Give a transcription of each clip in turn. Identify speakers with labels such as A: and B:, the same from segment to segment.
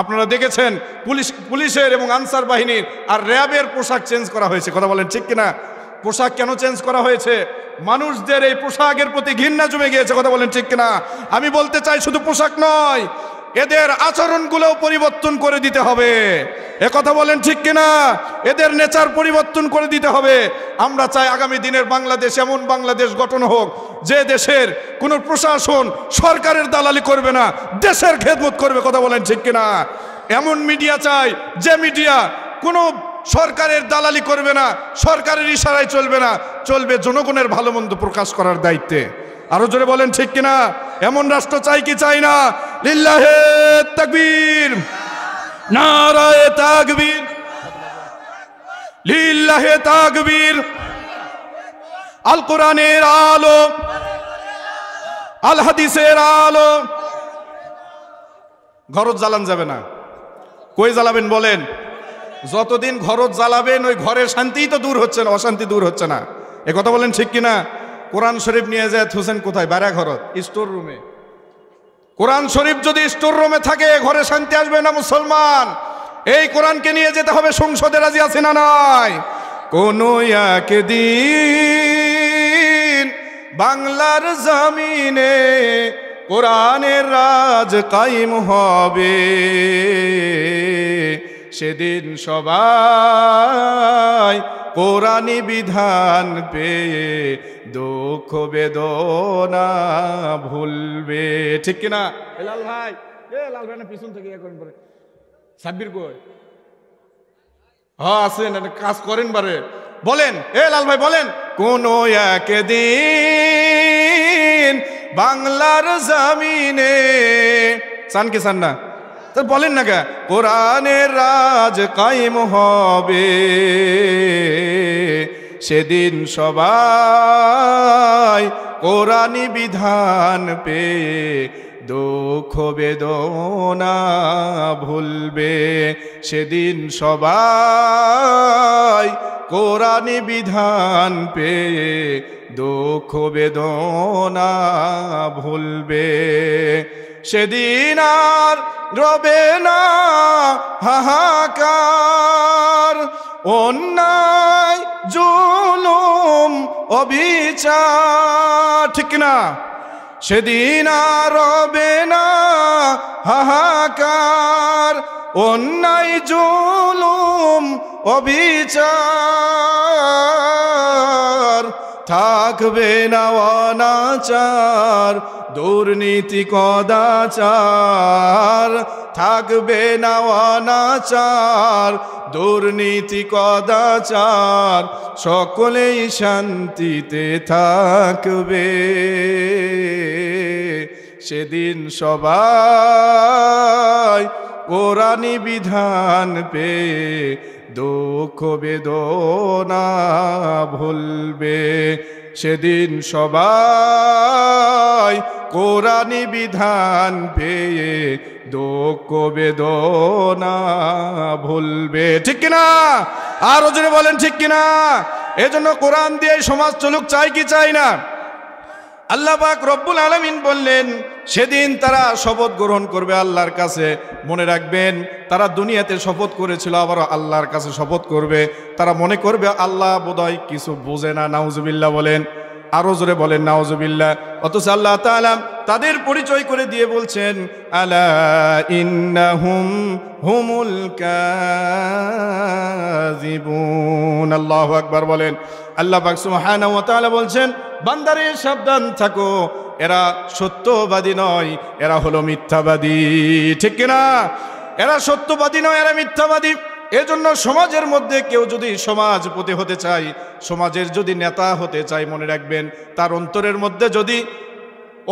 A: আপনারা দেখেছেন পুলিশের এবং আনসার বাহিনীর আর র্যাবের পোশাক চেঞ্জ করা হয়েছে, কথা বলেন ঠিক কিনা? পোশাক কেন চেঞ্জ করা হয়েছে? মানুষদের এই পোশাকের প্রতি ঘৃণা জমে গিয়েছে, কথা বলেন ঠিক কিনা? আমি বলতে চাই শুধু পোশাক নয়, এদের আচরণগুলোও পরিবর্তন করে দিতে হবে, এ কথা বলেন ঠিক কিনা? এদের নেচার পরিবর্তন করে দিতে হবে। আমরা চাই আগামী দিনের বাংলাদেশ এমন বাংলাদেশ গঠন হোক যে দেশের কোনো প্রশাসন সরকারের দালালি করবে না, দেশের খেদমত করবে, কথা বলেন ঠিক কিনা? এমন মিডিয়া চাই যে মিডিয়া কোনো সরকারের দালালি করবে না, সরকারের ইশারায় চলবে না, চলবে জনগণের ভালো মন্দ প্রকাশ করার দায়িত্বে। আরো জোরে বলেন ঠিক কিনা? এমন রাষ্ট্র চাই কি চাই না? লিল্লাহে তাকবীর, নারায়ে তাকবীর, লিল্লাহে তাকবীর। আল কোরআনের আলো, আল হাদিসের আলো। ঘরত জ্বালান যাবে না। কই জ্বালাবেন বলেন? যতদিন ঘরত জ্বালাবেন ওই ঘরের শান্তিই তো দূর হচ্ছে না, অশান্তি দূর হচ্ছে না, এ কথা বলেন ঠিক কিনা? কোরআন শরীফ নিয়ে যায় হোসেন কোথায়? বাড়া ঘরত, স্টোর রুমে। কোরআন শরীফ যদি স্টোর রুমে থাকে ঘরে শান্তি আসবে না মুসলমান। এই কোরআনকে নিয়ে যেতে হবে সংসদে, রাজি আছে না নাই? কোন একদিন বাংলার জমিনে কোরআনের রাজ কায়েম হবে, সেদিন সবাই কোরআনী বিধান পেয়ে দুঃখ বেদনা ভুলবে, ঠিক কিনা? লাল ভাই, লাল ভাই না পিছন থেকে করেন পরে সাব্বির কই? হ্যাঁ আছেন, কাজ করেন বারে, বলেন লাল ভাই বলেন। কোন একদিন বাংলার জমিনে, চান কি চান না? তো বলেন না কে? কোরআনের রাজ কায়েম হবে, সেদিন সবাই কোরআনী বিধান পেয়ে দুঃখ বেদনা ভুলবে, সেদিন সবাই কোরআনী বিধান পেয়ে দুঃখ বেদনা ভুলবে, সেদিন আর রবে না হাহাকার, অন্যায় জুলুম অবিচার, ঠিক না? সেদিন আর রবে না হাহাকার, অন্যায় জুলুম অবিচার, থাকবে না অনাচার দুর্নীতি কদাচার, থাকবে না অনাচার দুর্নীতি কদাচার, সকলেই শান্তিতে থাকবে, সেদিন সবাই কোরআনী বিধান পেয়ে দুঃখ বেদনা ভুলবে, সেদিন সবাই কোরআনী বিধান পেয়ে দুঃখ বেদনা ভুলবে, ঠিক কিনা? আরো জোরে বলেন ঠিক কিনা? এজন্য কোরআন দিয়ে সমাজ চলুক, চাই কি চাই না? আল্লাহ পাক রব্বুল আলামিন বললেন সেদিন তারা শপথ গ্রহণ করবে আল্লাহর কাছে। মনে রাখবেন, তারা দুনিয়াতে শপথ করেছিল, আবার আল্লাহর কাছে শপথ করবে। তারা মনে করবে আল্লাহ বোধহয় কিছু বোঝে না, নাউজুবিল্লাহ বলেন, আরো জোরে বলেন নাউজুবিল্লাহ। অথচ আল্লাহ তাআলা তাদের পরিচয় করে দিয়ে বলছেন, আলা ইন্নাহুম হুমুল কাযিবুন। আল্লাহু আকবার বলেন। আল্লাহ পাক সুবহানাহু ওয়া তাআলা বলছেন, বান্দারে সাবধান থাকো, এরা সত্যবাদী নয়, এরা হলো মিথ্যাবাদী, ঠিক কিনা? এরা সত্যবাদী নয়, এরা মিথ্যাবাদী। এজন্য সমাজের মধ্যে কেউ যদি সমাজপতি হতে চায়, সমাজের যদি নেতা হতে চায়, মনে রাখবেন তার অন্তরের মধ্যে যদি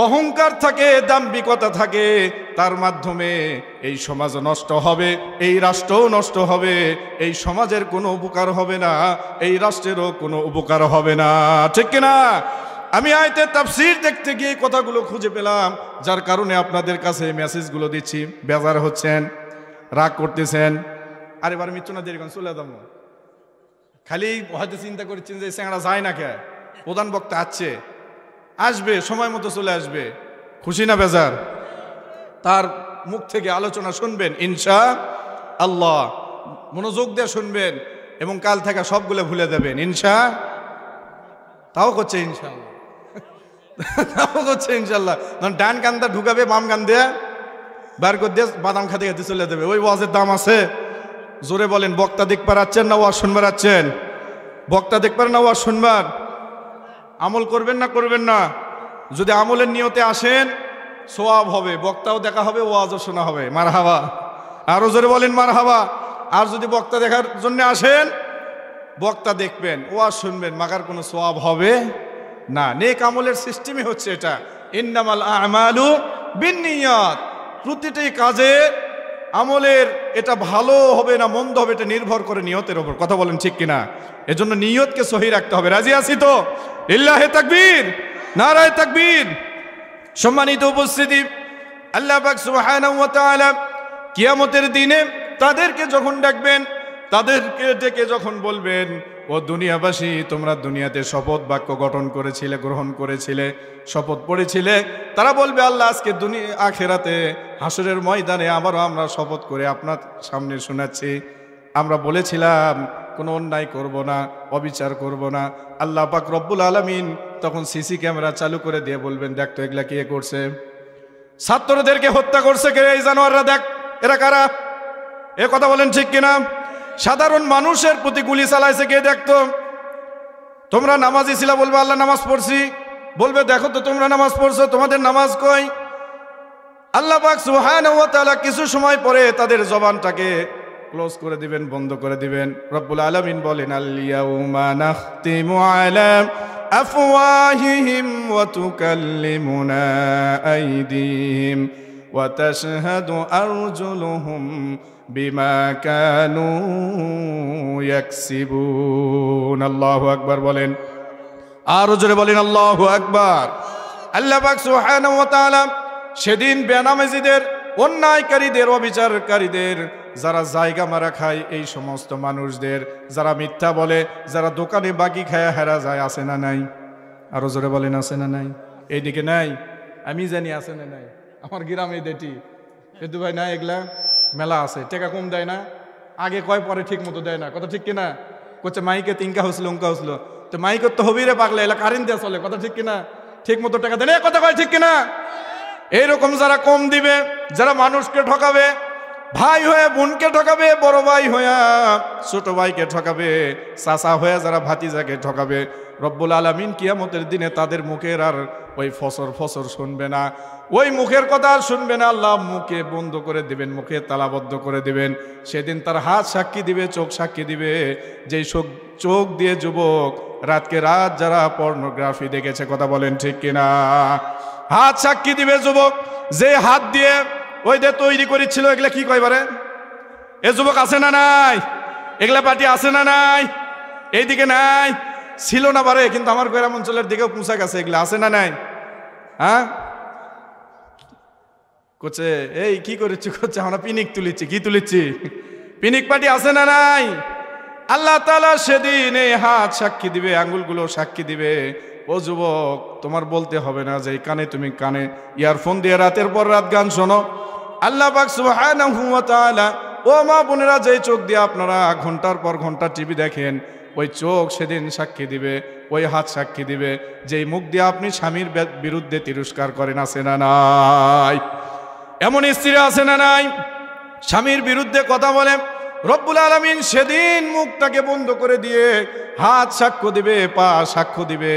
A: অহংকার থাকে, দাম্ভিকতা থাকে, তার মাধ্যমে এই সমাজ নষ্ট হবে, এই রাষ্ট্রও নষ্ট হবে, এই সমাজের কোনো উপকার হবে না, এই রাষ্ট্রেরও কোনো উপকার হবে না, ঠিক কিনা? আমি আয়াতের তাফসীর দেখতে গিয়ে কথাগুলো খুঁজে পেলাম, যার কারণে আপনাদের কাছে মেসেজগুলো দিচ্ছি। বেজার হচ্ছেন, রাগ করতেছেন, আরে বার মিত্র না দেরি চলে যাবো, খালি হয়তো চিন্তা করছেন যে স্যাংরা যায় না কে, প্রধান বক্তা আসবে সময় মতো চলে আসবে, খুশি না বেজার? তার মুখ থেকে আলোচনা শুনবেন ইনশাআল্লাহ। মনোযোগ দিয়ে শুনবেন এবং কাল থেকে সবগুলো ভুলে দেবেন তাও করছে ইনশাআল্লাহ তাও করছে ইনশাআল্লাহ। ডান কান্দা ঢুকাবে, বাম কান দিয়ে বার করে দিয়ে বাদাম খাতে খাতে চলে দেবে। ওই ওয়াজের দাম আছে। জোরে বলেন, বক্তা দিক পারাচ্ছেন না ওয়াজ শুনবার আছেন? বক্তা দিক পার না ওয়াজ শুনবার? আমল করবেন না করবেন না? যদি আমলের নিয়তে আসেন সওয়াব হবে, বক্তাও দেখা হবে, ওয়াজও শোনা হবে। মারহাবা, আরো জোরে বলেন মারহাবা। আর যদি বক্তা দেখার জন্য আসেন, বক্তা দেখবেন, ওয়াজ শুনবেন, মাগার কোনো সওয়াব হবে না। নেক আমলের সিস্টেমই হচ্ছে এটা, ইন্নামাল আমালু বিন্নিয়াত। প্রতিটি কাজে আমলের এটা ভালো হবে না মন্দ হবে এটা নির্ভর করে নিয়তের উপর। কথা বলেন ঠিক কিনা? এজন্য নিয়তকে সহি রাখতে হবে। রাজি আছি তো? লিল্লাহি তাকবীর, নারায়ে তাকবীর। সম্মানিত উপস্থিতি, আল্লাহ পাক সুবহানাহু ওয়া তাআলা কিয়ামতের দিনে তাদেরকে যখন ডাকবেন, তাদেরকে ডেকে যখন বলবেন, ও দুনিয়াবাসী, তোমরা দুনিয়াতে শপথ বাক্য গঠন করেছিলে, গ্রহণ করেছিলে, শপথ পড়েছিলে। তারা বলবে, আল্লাহ আজকে আখিরাতে হাসরের ময়দানে আবারও আমরা শপথ করে আপনার সামনে শোনাচ্ছি, আমরা বলেছিলাম কোনো অন্যায় করব না, অবিচার করব না। আল্লাহ পাক রব্বুল আলামিন তখন সিসি ক্যামেরা চালু করে দিয়ে বলবেন, দেখ তো এগুলা কে করছে? ছাত্রদেরকে হত্যা করছে কে? এই জানোয়াররা, দেখ এরা কারা? এ কথা বলেন ঠিক কিনা? সাধারণ মানুষের প্রতি গুলি চালাইছে কে? দেখতো। তোমরা নামাজি ছিলা, বলবে আল্লাহ নামাজ পড়ছি, বলবে দেখো তো তোমরা নামাজ পড়ছো, তোমাদের নামাজ কই? আল্লাহ পাক সুবহানাহু ওয়া তাআলা কিছু সময় পরে তাদের জবানটাকে ক্লোজ করে দিবেন, বন্ধ করে দিবেন। রব্বুল আলামিন বলেন, আল ইয়াউমা নাখতিমু আলা আফওয়াহিহিম ওয়া তুকাল্লিমুনা আইদিহিম ওয়া তাশহাদু আরজুলুহুম বিমা কানু ইয়াকসিবুন। আল্লাহু আকবার বলেন, আরো জোরে বলেন আল্লাহু আকবার। আল্লাহ পাক সুবহানাহু ওয়া তাআলা সেদিন বেনামাজিদের, অন্যায়কারীদের, অবিচারকারীদের, যারা জায়গা মারা খায়, এই সমস্ত মানুষদের, যারা মিথ্যা বলে, যারা দোকানে বাকি খায়া হেরা যায়, আছে না নাই? আরো জোরে বলেন, আছে না নাই? এইদিকে নাই, আমি জানি আছে না নাই। আমার গ্রামে দেটি এদু ভাই না, এগুলা মেলা আছে। টাকা কম দেয় না, আগে কয় পরে ঠিক মতো দেয় না। কথা ঠিক কিনা? করছে মাইকে তিনকা হয়েছিল, অঙ্কা হয়েছিল, তো মাইকের তো হবি রে পাগলা, এলা কারেন্ট দেওয়া চলে। কথা ঠিক কিনা? ঠিক মতো টাকা দেয় না, কথা কয় ঠিক কিনা? এইরকম যারা কম দিবে, যারা মানুষকে ঠকাবে, ভাই হয়ে বোনকে ঠকাবে, বড় ভাই হয়ে ছোট ভাইকে ঠকাবে, চাচা হয়ে যারা ভাতিজাকে ঠকাবে, রব্বুল আলামিন কিয়ামতের দিনে তাদের মুখের আর ওই ফসর শুনবে না, ওই মুখের কথা আর শুনবে না। আল্লাহ মুখে বন্ধ করে দিবেন, মুখে তালাবদ্ধ করে দিবেন। সেদিন তার হাত সাক্ষী দিবে, চোখ সাক্ষী দিবে। যেই চোখ দিয়ে যুবক রাতকে রাত যারা পর্নোগ্রাফি দেখেছে, কথা বলেন ঠিক কিনা? হাত সাক্ষী দিবে যুবক, যে হাত দিয়ে ওই যে তৈরি করেছিল, এগুলা কি কয়বারে? এ যুবক আছে না নাই? এগুলা পার্টি আছে না নাই? এইদিকে নাই, ছিল না বারে, কিন্তু আমার গ্রাম অঞ্চলের দিকেও পৌঁছা গেছে। এগুলা আছে না নাই? হ্যাঁ করছে, এই কি করেছি? করছে আমরা পিনিক তুলিচ্ছি। কি তুলিচ্ছি? পিনিক পার্টি আছে না নাই? আল্লাহ তাআলা সেদিন এই হাত সাক্ষী দিবে, আঙ্গুলগুলো সাক্ষী দিবে। ও যুবক, তোমার বলতে হবে না যে কানে তুমি কানে ইয়ারফোন দিয়ে রাতের পর রাত গান শোনো। আল্লাহ পাক সুবহানাহু ওয়া তাআলা, ও মা বোনেরা, যেই চোখ দিয়ে আপনারা ঘন্টার পর ঘন্টা টিভি দেখেন, ওই চোখ সেদিন সাক্ষী দিবে, ওই হাত সাক্ষী দিবে। যেই মুখ দিয়ে আপনি স্বামীর বিরুদ্ধে তিরস্কার করেন, আছে না নাই? এমন স্ত্রী আছে না নাই? স্বামীর বিরুদ্ধে কথা বলে, রব্বুল আলামিন সেদিন মুখটাকে বন্ধ করে দিয়ে হাত সাক্ষ্য দিবে, পা সাক্ষ্য দিবে,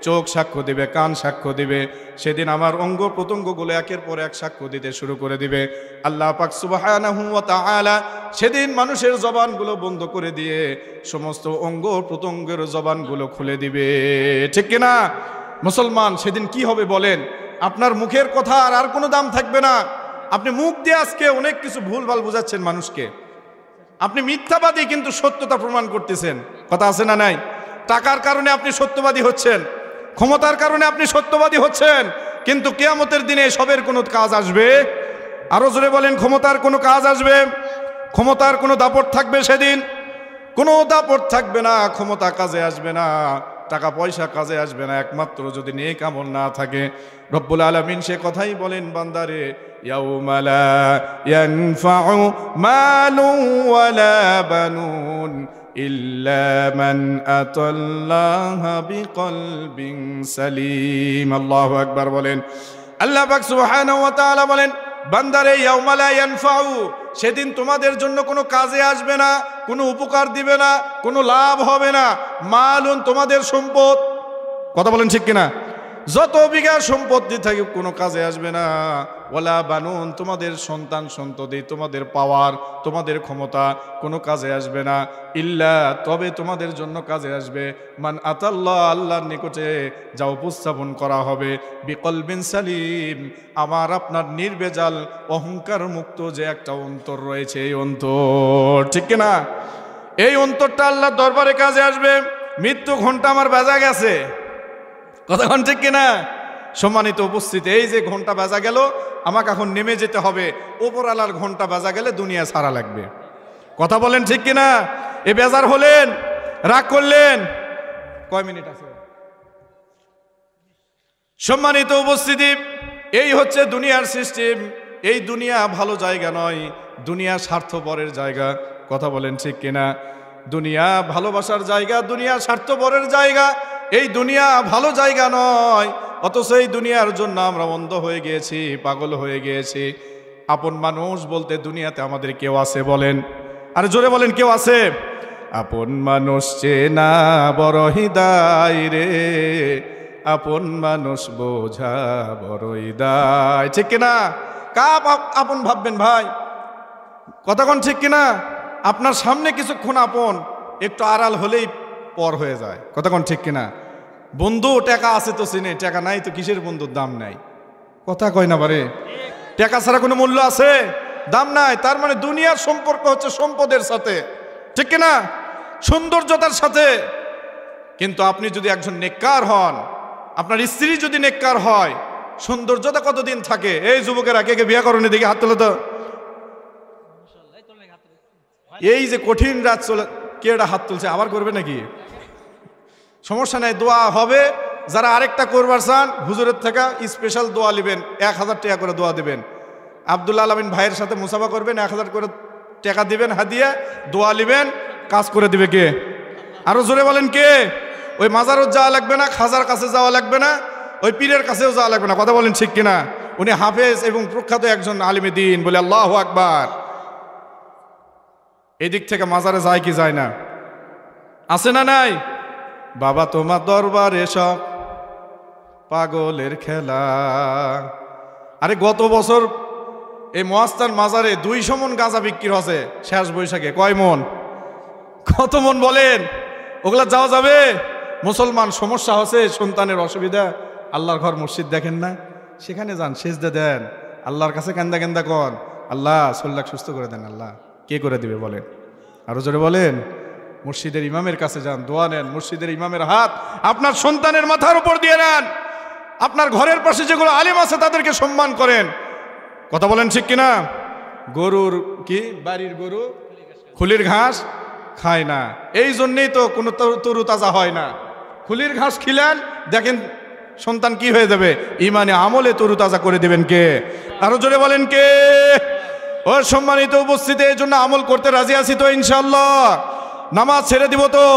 A: চোখ সাক্ষ্য দিবে, কান সাক্ষ্য দিবে। সেদিন আমার অঙ্গ প্রত্যঙ্গগুলো একের পর এক সাক্ষ্য দিতে শুরু করে দিবে। আল্লাহ পাক সুবহানাহু ওয়া তাআলা সেদিন মানুষের জবানগুলো বন্ধ করে দিয়ে সমস্ত অঙ্গ প্রত্যঙ্গের জবানগুলো খুলে দিবে। ঠিক কিনা? মুসলমান, সেদিন কি হবে বলেন? আপনার মুখের কথা আর কোনো দাম থাকবে না। আপনি মুখ দিয়ে আজকে অনেক কিছু ভুলভাল বুঝাচ্ছেন মানুষকে। আপনি মিথ্যাবাদী কিন্তু সত্যতা প্রমাণ করতেছেন। কথা আছে না নাই? টাকার কারণে আপনি সত্যবাদী হচ্ছেন, ক্ষমতার কারণে আপনি সত্যবাদী হচ্ছেন, কিন্তু কিয়ামতের দিনে সবের কোনো কাজ আসবে? আরো জোরে বলেন, ক্ষমতার কোনো কাজ আসবে? ক্ষমতার কোনো দাপট থাকবে সেদিন? কোনো দাপট থাকবে না, ক্ষমতা কাজে আসবে না, টাকা পয়সা কাজে আসবে না, একমাত্র যদি নেক আমল না থাকে। রব্বুল আলামিন সে কথাই বলেন, বান্দারে ইয়াউমা লা ইয়ানফাউ মালুন ওয়ালা বানুন ইল্লা মান আতাল্লাহা বিকলবিন সালিম। আল্লাহু আকবার বলেন। আল্লাহ পাক সুবহানাহু ওয়া তাআলা বলেন, বান্দারে ইয়াউমা লা ইয়ানফাউ, সেদিন তোমাদের জন্য কোনো কাজে আসবে না, কোনো উপকার দিবে না, কোনো লাভ হবে না। মালুন, তোমাদের সম্পদ, কথা বলেন ঠিক কিনা? যত বিঘা সম্পত্তি থাকে কোনো কাজে আসবে না। ওয়ালা বানুন, তোমাদের সন্তান সন্ততি, তোমাদের পাওয়ার, তোমাদের ক্ষমতা কোনো কাজে আসবে না। ইল্লা, তবে তোমাদের জন্য কাজে আসবে মান আতাল্লাহ, আল্লাহর নিকটে যা উপস্থাপন করা হবে বিকলবিন সালিম, আমার আপনার নির্বেজাল অহংকার মুক্ত যে একটা অন্তর রয়েছে, এই অন্তর, ঠিক কিনা? এই অন্তরটা আল্লাহর দরবারে কাজে আসবে। মৃত্যু ঘন্টা আমার বাজা গেছে, কতক্ষণ, ঠিক কিনা? সম্মানিত উপস্থিতি, এই যে ঘন্টা বাজা গেল, আমাকে এখন নেমে যেতে হবে। ওপরওয়ালার ঘন্টা বাজা গেলে দুনিয়া ছাড়া লাগবে, কথা বলেন ঠিক কিনা? এ বেজার হলেন, রাগ করলেন, কয় মিনিট আছে? সম্মানিত উপস্থিতি, এই হচ্ছে দুনিয়ার সিস্টেম। এই দুনিয়া ভালো জায়গা নয়, দুনিয়া স্বার্থপরের জায়গা, কথা বলেন ঠিক কিনা? দুনিয়া ভালোবাসার জায়গা, দুনিয়া স্বার্থপরের জায়গা। এই দুনিয়া ভালো জায়গা নয়, অথচ এই দুনিয়ার জন্য আমরা অন্ধ হয়ে গিয়েছি, পাগল হয়ে গিয়েছি। আপন মানুষ বলতে দুনিয়াতে আমাদের কেউ আছে বলেন? আরে জোরে বলেন, কেউ আছে? আপন মানুষ চেনা বড় হিদায় রে, আপন মানুষ বোঝা বড় হিদায়, ঠিক কিনা? কাপ আপন ভাববেন ভাই, কতক্ষণ, ঠিক কিনা? আপনার সামনে কিছুক্ষণ আপন, একটু আড়াল হলেই পর হয়ে যায়, কতক্ষণ, ঠিক কিনা? বন্ধু টাকা আছে তো চিনে, টাকা নাই তো কিসের বন্ধুর দাম নাই, কথা কয় না বারে? টাকা ছাড়া কোনো মূল্য আছে? দাম নাই। তার মানে দুনিয়ার সম্পর্ক হচ্ছে সম্পদের সাথে, ঠিক কিনা? সৌন্দর্যতার সাথে। কিন্তু আপনি যদি একজন নেককার হন, আপনার স্ত্রী যদি নেককার হয়, সৌন্দর্যতা কতদিন থাকে? এই যুবকেরা কে কে বিয়ে করেন, দেখি হাত তোলো তো। এই যে কঠিন রাত চলে, কে এটা হাত তুলছে? আবার করবে নাকি? সমস্যা নাই, দোয়া হবে। যারা আরেকটা করবার চান, হুজুরের থেকে স্পেশাল দোয়া নেবেন, 1000 টাকা করে দোয়া দেবেন। আব্দুল্লাহ আলমিন ভাইয়ের সাথে মুসাফা করবেন, 1000 করে টাকা দিবেন, হাদিয়া, দোয়া নেবেন, কাজ করে দিবে কে? আরো জোরে বলেন কে? ওই মাজারও যাওয়া লাগবে না, খাজার কাছে যাওয়া লাগবে না, ওই পীরের কাছেও যাওয়া লাগবে না, কথা বলেন ঠিক কিনা? উনি হাফেজ এবং প্রখ্যাত একজন আলিমে দিন, বলে আল্লাহু আকবার। এদিক থেকে মাজারে যায় কি যায় না? আছে না নাই? বাবা তোমার দরবারে সব পাগলের খেলা। আরে গত বছর এই মহাস্থান মাজারে 200 মন গাঁজা বিক্রি হচ্ছে শেষ বৈশাখে। কয় মন? কত মন বলেন? ওগুলা যাওয়া যাবে? মুসলমান সমস্যা হচ্ছে, সন্তানের অসুবিধা, আল্লাহর ঘর মসজিদ দেখেন না, সেখানে যান, সেজদা দেন, আল্লাহর কাছে কান্দা কান্দা কন, আল্লাহ শরীর সুস্থ করে দেন। আল্লাহ কে করে দিবে বলেন? আরো জোরে বলেন। মসজিদের ইমামের কাছে যান, দোয়া নেন, মসজিদের ইমামের হাত আপনার সন্তানের মাথার উপর দিয়ে নেন। আপনার ঘরের পাশে যেগুলো আলেম আছে তাদেরকে সম্মান করেন, কথা বলেন ঠিক কিনা? গরুর কি, বাড়ির গরু খুলির ঘাস খায় না, এই জন্যেই তো কোনো তরু তাজা হয় না। খুলির ঘাস খিলেন, দেখেন সন্তান কি হয়ে যাবে? ইমানে আমলে তরু তাজা করে দেবেন কে? আরো জোরে বলেন কে? ও সম্মানিত উপস্থিতি, এই জন্য আমল করতে রাজি আছি তো ইনশাআল্লাহ? নামাজ ছেড়ে দিব তো?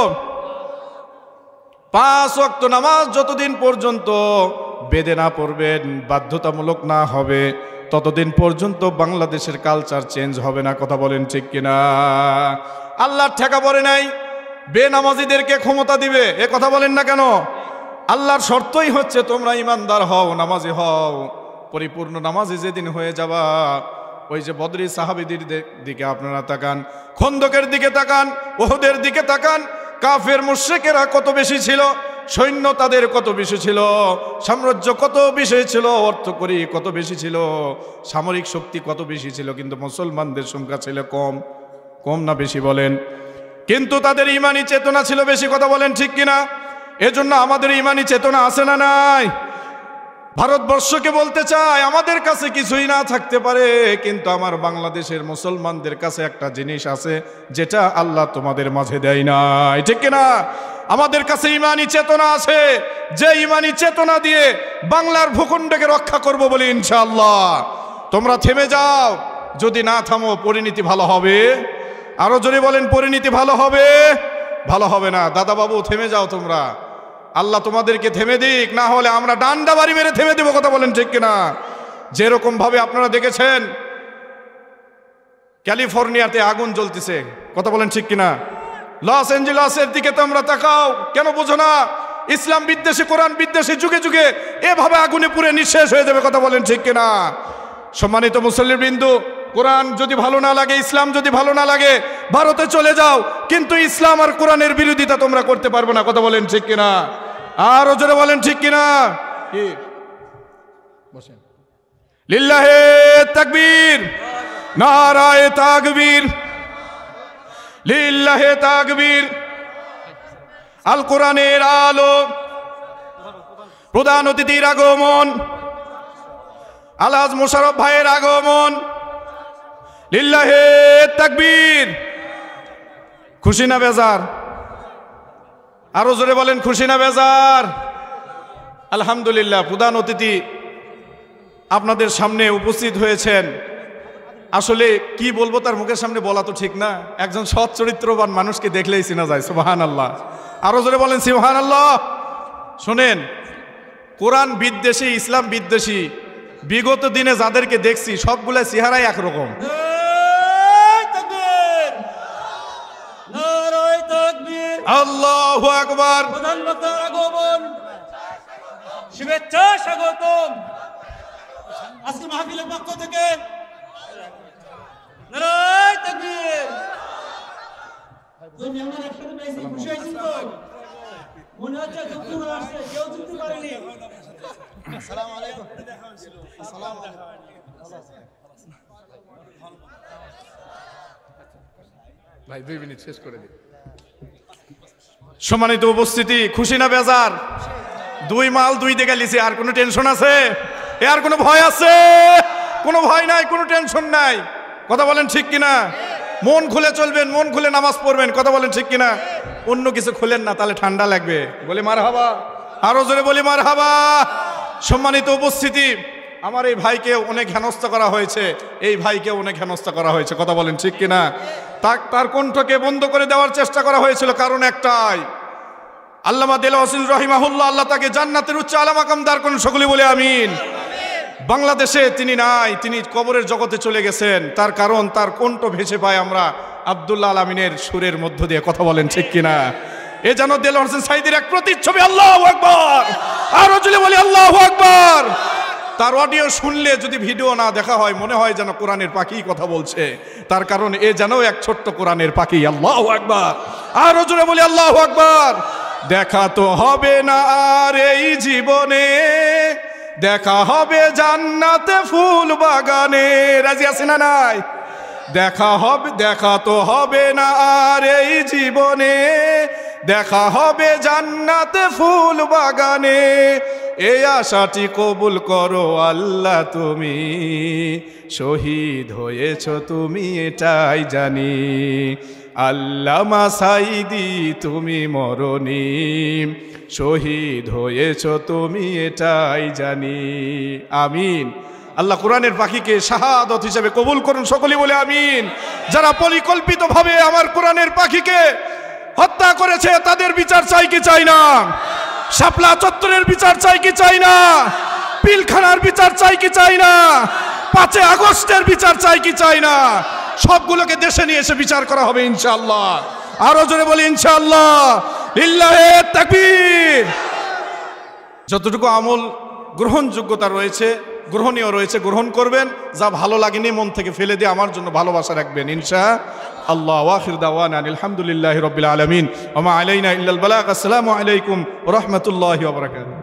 A: 5 ওয়াক্ত নামাজ যতদিন পর্যন্ত বেদে না পড়বেন, বাধ্যতামূলক না হবে, ততদিন পর্যন্ত বাংলাদেশের কালচার চেঞ্জ হবে না, কথা বলেন ঠিক কিনা? আল্লাহর ঠেকা পড়ে নাই বেনামাজিদেরকে ক্ষমতা দিবে, এ কথা বলেন না কেন? আল্লাহর শর্তই হচ্ছে তোমরা ইমানদার হও, নামাজি হও। পরিপূর্ণ নামাজি যেদিন হয়ে যাবা, ওই যে বদরি সাহাবীদের দিকে আপনারা তাকান, খন্দকের দিকে তাকান, ওহদের দিকে তাকান, কাফের মুশরিকেরা কত বেশি ছিল, সৈন্য তাদের কত বেশি ছিল, সাম্রাজ্য কত বেশি ছিল, অর্থকরী কত বেশি ছিল, সামরিক শক্তি কত বেশি ছিল, কিন্তু মুসলমানদের সংখ্যা ছিল কম। কম না বেশি বলেন? কিন্তু তাদের ইমানি চেতনা ছিল বেশি, কথা বলেন ঠিক কিনা? এজন্য আমাদের ইমানি চেতনা আছে না নাই? ভারতবর্ষকে বলতে চাই, আমাদের কাছে কিছুই না থাকতে পারে, কিন্তু আমার বাংলাদেশের মুসলমানদের কাছে একটা জিনিস আছে যেটা আল্লাহ তোমাদের মাঝে দেয় নাই, ঠিক কিনা? আমাদের কাছে ইমানি চেতনা আছে, যে ইমানি চেতনা দিয়ে বাংলার ভূখণ্ডকে রক্ষা করব বলি ইনশাআল্লাহ। তোমরা থেমে যাও, যদি না থামো পরিণতি ভালো হবে। আরো জোরে বলেন, পরিণতি ভালো হবে? ভালো হবে না। দাদা বাবু থেমে যাও তোমরা, আল্লাহ তোমাদেরকে থেমে দিক, না হলে আমরা ডান্ডা বাড়ি মেরে থেমে দেবো। কথা বলেন ঠিক কিনা? যেরকম ভাবে আপনারা দেখেছেন ক্যালিফোর্নিয়াতে আগুন জ্বলতেছে, কথা বলেন ঠিক কিনা? লস অ্যাঞ্জেলসের দিকে তোমরা তাকাও, কেন বোঝো না? ইসলাম বিদ্বেষী, কোরআন বিদ্বেষী যুগে যুগে এভাবে আগুনে পুড়ে নিঃশেষ হয়ে যাবে। কথা বলেন ঠিক কিনা? সম্মানিত মুসল্লিবৃন্দু, কোরআন যদি ভালো না লাগে, ইসলাম যদি ভালো না লাগে, ভারতে চলে যাও, কিন্তু ইসলাম আর কোরআনের বিরোধিতা তোমরা করতে পারবে না। কথা বলেন ঠিক কিনা? আরো জোরে বলেন ঠিক কিনা? কি বসেন। লিল্লাহে তাকবীর, নারায়ে তাকবীর, লিল্লাহে তাকবীর। আল কোরআনের আলো, প্রধান অতিথির আগমন, আলহাজ মোশাররফ ভাইয়ের আগমন। লিল্লাহে তাকবীর। খুশি না বেজার? আরো জোরে বলেন, খুশি না বেজার? আলহামদুলিল্লাহ, প্রধান অতিথি আপনাদের সামনে উপস্থিত হয়েছেন। আসলে কি বলবো, তার মুখের সামনে বলা তো ঠিক না। একজন সৎ চরিত্রবান মানুষকে দেখলেই চেনা যায়। সুবহানাল্লাহ। আরো জোরে বলেন সুবহানাল্লাহ। শোনেন, কোরআন বিদ্বেষী, ইসলাম বিদ্বেষী বিগত দিনে যাদেরকে দেখছি সবগুলা চেহারাই একরকম। আল্লাহু আকবার।
B: প্রধানমন্ত্রীর আগমন, শুভেচ্ছা, স্বাগতম। আজকে মাহফিলের পক্ষ থেকে নারায়ে তাকবীর। আমরা একসাথে পেয়েছি, খুশি হয়েছি তো? মনে হচ্ছে যুক্তি করে আসছে, কেউ যুক্তি করেনি। আসসালামু আলাইকুম। আসসালামু আলাইকুম।
A: ভাই 2 মিনিট শেষ করে দিই। সম্মানিত উপস্থিতি, খুশি না বেজার? 2 মাল 2 দিকে লিছি, আর কোনো টেনশন আছে? আর কোনো ভয় আছে? কোনো ভয় নাই, কোনো টেনশন নাই। কথা বলেন ঠিক কিনা? মন খুলে চলবেন, মন খুলে নামাজ পড়বেন। কথা বলেন ঠিক কিনা? অন্য কিছু খুলেন না, তাহলে ঠান্ডা লাগবে। বলি মারহাবা। আরো জোরে বলি মারহাবা। সম্মানিত উপস্থিতি, আমার এই ভাইকে অনেক হেনস্থা করা হয়েছে, এই ভাইকে অনেক হেনস্থা করা হয়েছে। কথা বলেন ঠিক কিনা? তার কণ্ঠকে বন্ধ করে দেওয়ার চেষ্টা করা হয়েছিল, কারণ একটাই, আল্লামা দেলোয়ার হোসেন রহিমাহুল্লাহ, আল্লাহ তাকে জান্নাতের উচ্চ আলা মাকাম দান করুন। সকলে বলে আমিন। বাংলাদেশে তিনি নাই, তিনি কবরের জগতে চলে গেছেন। তার কারণ তার কণ্ঠ ভেসে পাই আমরা আব্দুল্লাহ আল আমিনের সুরের মধ্য দিয়ে। কথা বলেন ঠিক কিনা? এ যেন দেলোয়ার হোসেন সাঈদীর এক প্রতিচ্ছবি। আল্লাহু আকবার। আরো জোরে বলি আল্লাহু আকবার। তার অডিও শুনলে যদি ভিডিও না দেখা হয়, মনে হয় যেন কোরআনের পাখি কথা বলছে। তার কারণ এ যেন এক ছোট্ট কোরআনের পাখি। আল্লাহু আকবার। আরো জোরে বলি আল্লাহু আকবার। দেখা তো হবে না আর এই জীবনে, দেখা হবে জান্নাতে ফুল বাগানে। রাজি আছে না নাই? দেখা তো হবে না আর এই জীবনে, দেখা হবে জান্নাতে ফুল বাগানে। এই আশাটি কবুল করো আল্লাহ, তুমি শহীদ হয়েছ তুমি এটাই জানি। আল্লামা সাঈদী তুমি মরনি, শহীদ হয়েছ তুমি এটাই জানি। আমিন। আল্লাহ কোরআনের পাখিকে শাহাদত হিসেবে কবুল করুন। সকলেই বলে আমিন। যারা পরিকল্পিতভাবে আমার কোরআনের পাখিকে হত্যা করেছে তাদের বিচার চাই কি চাই না? শাপলা চত্বরের বিচার চাই কি চাই না? পিলখানার বিচার চাই কি চাই না? 5 আগস্টের বিচার চাই কি চাই না? সবগুলোকে দেশে নিয়ে এসে বিচার করা হবে ইনশাআল্লাহ। আরো জোরে বলি ইনশাআল্লাহ। লিল্লাহে তাকবীর। যতটুকু আমল গ্রহণযোগ্যতা রয়েছে, গ্রহণীয় রয়েছে, গ্রহণ করবেন। যা ভালো লাগেনি মন থেকে ফেলে দিয়ে আমার জন্য ভালোবাসা রাখবেন ইনশাআল্লাহ। ওয়া আখির দাওয়ানা আলহামদুলিল্লাহি রাব্বিল আলামিন ওয়া মা আলাইনা ইল্লাল বালাগ। আসসালামু আলাইকুম ওয়া রাহমাতুল্লাহি ওয়া বারাকাতুহু।